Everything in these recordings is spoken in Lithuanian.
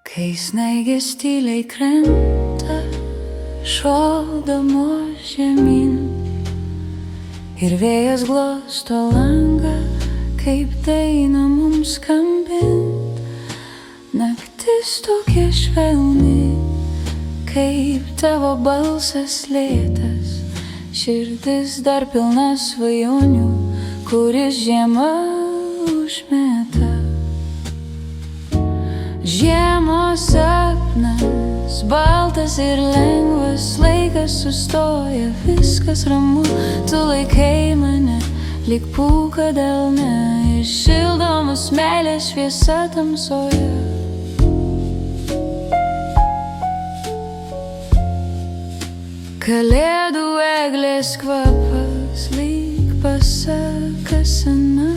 Kai snaigės tyliai krenta, šokdamos žemyn, ir vėjas glosto langą, kaip dainą mums skambint. Naktis tokia švelni, kaip tavo balsas lėtas, širdis dar pilna svajonių, kuris žiema užmeta. Žiemos sapnas, baltas ir lengvas, laikas sustoja, viskas ramu, tu laikai mane, lyg pūka delne, ir šildomos meilės šviesa tamsoje. Kalėdų eglės kvapas, lyg pasaka sena,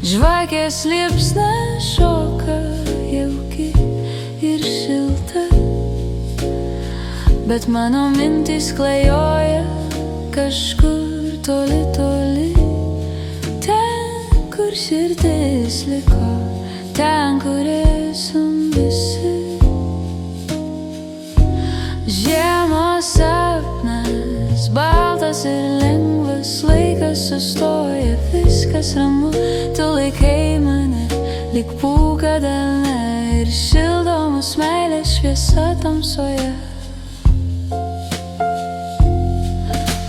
žvakės liepsna šoka, jauki ir šilta, bet mano mintys klajoja kažkur toli, toli, ten, kur širdis liko, ten, kur esam visi. Žiemos sapnas, baltas ir lengvas, laikas sustoja, viskas ramu, tu laikai mane, lyg pūka delne, ir šildomos meilės šviesa tamsoje.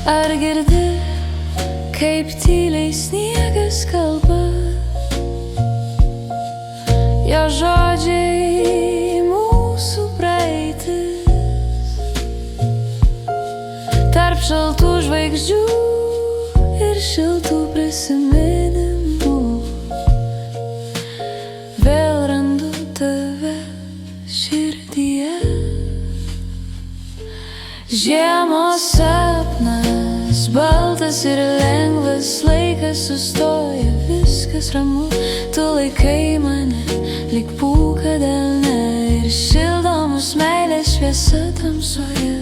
Ar girdi, kaip tyliai sniegas kalba, jo žodžiai mūsų praeitis, tarp šaltų žvaigždžių ir šiltų prisiminimų, vėl randu tave širdyje. Žiemos sapnas, baltas ir lengvas, laikas sustoja, viskas ramu, tu laikai mane, lyg pūka delne, ir šildomos meilės šviesa tamsoje.